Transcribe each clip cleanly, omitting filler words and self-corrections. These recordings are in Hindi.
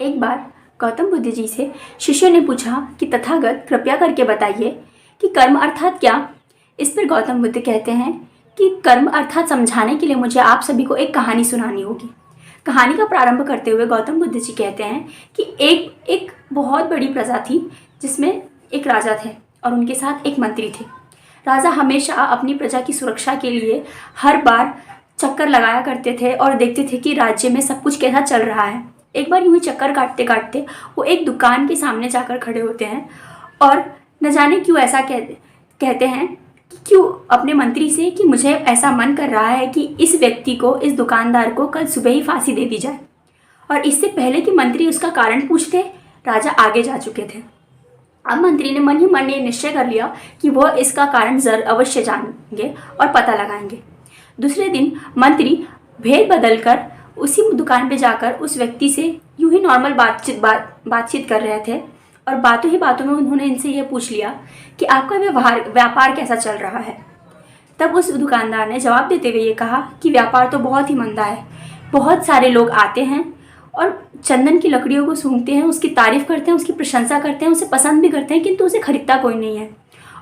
एक बार गौतम बुद्ध जी से शिष्य ने पूछा कि तथागत कृपया करके बताइए कि कर्म अर्थात क्या। इस पर गौतम बुद्ध कहते हैं कि कर्म अर्थात समझाने के लिए मुझे आप सभी को एक कहानी सुनानी होगी। कहानी का प्रारंभ करते हुए गौतम बुद्ध जी कहते हैं कि एक बहुत बड़ी प्रजा थी जिसमें एक राजा थे और उनके साथ एक मंत्री थे। राजा हमेशा अपनी प्रजा की सुरक्षा के लिए हर बार चक्कर लगाया करते थे और देखते थे कि राज्य में सब कुछ कैसा चल रहा है। एक बार यूं ही चक्कर काटते काटते वो एक दुकान के सामने जाकर खड़े होते हैं और न जाने क्यों ऐसा कहते हैं कि क्यों अपने मंत्री से कि मुझे ऐसा मन कर रहा है कि इस व्यक्ति को, इस दुकानदार को कल सुबह ही फांसी दे दी जाए। और इससे पहले कि मंत्री उसका कारण पूछते, राजा आगे जा चुके थे। अब मंत्री ने मन ही मन ये निश्चय कर लिया कि वह इसका कारण अवश्य जानेंगे और पता लगाएंगे। दूसरे दिन मंत्री भेद बदलकर उसी दुकान पे जाकर उस व्यक्ति से यूं ही नॉर्मल बातचीत कर रहे थे और बातों ही बातों में उन्होंने इनसे यह पूछ लिया कि आपका व्यापार कैसा चल रहा है। तब उस दुकानदार ने जवाब देते हुए ये कहा कि व्यापार तो बहुत ही मंदा है। बहुत सारे लोग आते हैं और चंदन की लकड़ियों को सूंघते हैं, उसकी तारीफ करते हैं, उसकी प्रशंसा करते हैं, उसे पसंद भी करते हैं, किंतु उसे खरीदता कोई नहीं है।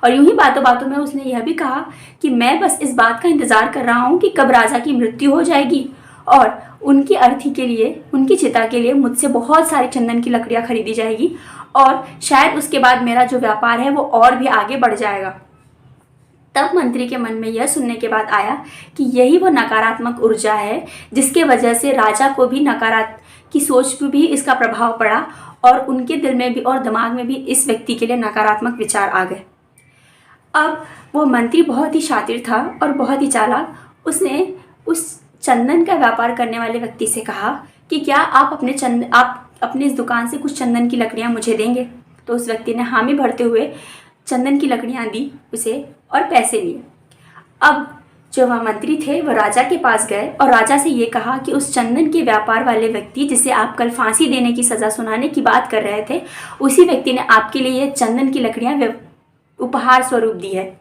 और यूं ही बातों बातों में उसने यह भी कहा कि मैं बस इस बात का इंतज़ार कर रहा हूँ कि कब राजा की मृत्यु हो जाएगी और उनकी अर्थी के लिए, उनकी चिता के लिए मुझसे बहुत सारे चंदन की लकड़ियाँ खरीदी जाएगी और शायद उसके बाद मेरा जो व्यापार है वो और भी आगे बढ़ जाएगा। तब मंत्री के मन में यह सुनने के बाद आया कि यही वो नकारात्मक ऊर्जा है जिसके वजह से राजा को भी नकारात्मक की सोच पर भी इसका प्रभाव पड़ा और उनके दिल में भी और दिमाग में भी इस व्यक्ति के लिए नकारात्मक विचार आ गए। अब वो मंत्री बहुत ही शातिर था और बहुत ही चालाक। उसने उस चंदन का व्यापार करने वाले व्यक्ति से कहा कि क्या आप अपने इस दुकान से कुछ चंदन की लकड़ियाँ मुझे देंगे। तो उस व्यक्ति ने हामी भरते हुए चंदन की लकड़ियाँ दी उसे और पैसे लिए। अब जो वह मंत्री थे वह राजा के पास गए और राजा से ये कहा कि उस चंदन के व्यापार वाले व्यक्ति जिसे आप कल फांसी देने की सज़ा सुनाने की बात कर रहे थे, उसी व्यक्ति ने आपके लिए ये चंदन की लकड़ियाँ उपहार स्वरूप दी है।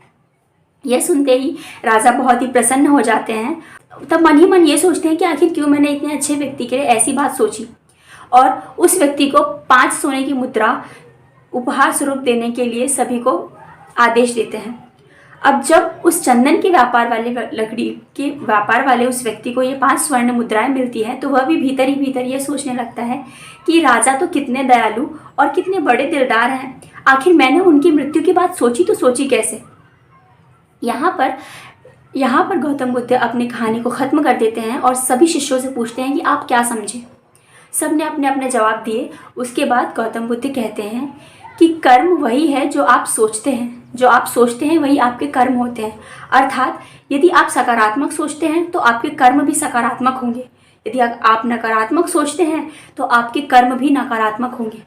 यह सुनते ही राजा बहुत ही प्रसन्न हो जाते हैं। तब मन ही मन ये सोचते हैं कि आखिर क्यों मैंने इतने अच्छे व्यक्ति के लिए ऐसी बात सोची, और उस व्यक्ति को 5 सोने की मुद्रा उपहार स्वरूप देने के लिए सभी को आदेश देते हैं। अब जब उस चंदन के व्यापार वाले लकड़ी के व्यापार वाले उस व्यक्ति को ये 5 स्वर्ण मुद्राएं मिलती हैं तो वह भी भीतर ही भीतर ये सोचने लगता है कि राजा तो कितने दयालु और कितने बड़े दिलदार हैं, आखिर मैंने उनकी मृत्यु की बात सोची तो सोची कैसे। यहाँ पर गौतम बुद्ध अपनी कहानी को ख़त्म कर देते हैं और सभी शिष्यों से पूछते हैं कि आप क्या समझे। सब ने अपने अपने जवाब दिए। उसके बाद गौतम बुद्ध कहते हैं कि कर्म वही है जो आप सोचते हैं, जो आप सोचते हैं वही आपके कर्म होते हैं। अर्थात यदि आप सकारात्मक सोचते हैं तो आपके कर्म भी सकारात्मक होंगे, यदि आप नकारात्मक सोचते हैं तो आपके कर्म भी नकारात्मक होंगे।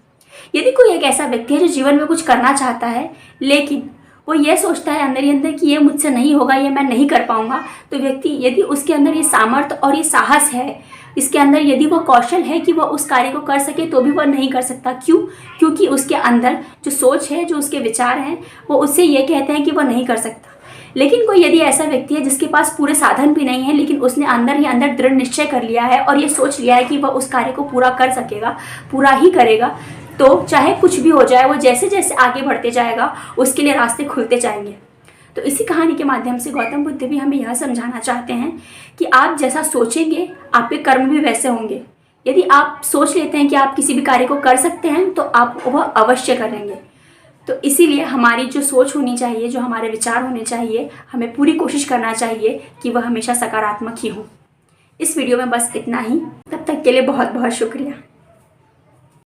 यदि कोई एक ऐसा व्यक्ति है जो जीवन में कुछ करना चाहता है लेकिन वो ये सोचता है अंदर ही अंदर कि ये मुझसे नहीं होगा, ये मैं नहीं कर पाऊंगा, तो व्यक्ति यदि उसके अंदर ये सामर्थ्य और ये साहस है, इसके अंदर यदि वो कौशल है कि वह उस कार्य को कर सके, तो भी वह नहीं कर सकता। क्यों? क्योंकि उसके अंदर जो सोच है, जो उसके विचार हैं, वो उससे ये कहते हैं कि वह नहीं कर सकता। लेकिन कोई यदि ऐसा व्यक्ति है जिसके पास पूरे साधन भी नहीं है लेकिन उसने अंदर ही अंदर दृढ़ निश्चय कर लिया है और ये सोच लिया है कि वह उस कार्य को पूरा कर सकेगा, पूरा ही करेगा, तो चाहे कुछ भी हो जाए, वो जैसे जैसे आगे बढ़ते जाएगा उसके लिए रास्ते खुलते जाएंगे। तो इसी कहानी के माध्यम से गौतम बुद्ध भी हमें यह समझाना चाहते हैं कि आप जैसा सोचेंगे आपके कर्म भी वैसे होंगे। यदि आप सोच लेते हैं कि आप किसी भी कार्य को कर सकते हैं तो आप वह अवश्य करेंगे। तो इसीलिए हमारी जो सोच होनी चाहिए, जो हमारे विचार होने चाहिए, हमें पूरी कोशिश करना चाहिए कि वह हमेशा सकारात्मक ही हो। इस वीडियो में बस इतना ही। तब तक के लिए बहुत बहुत शुक्रिया।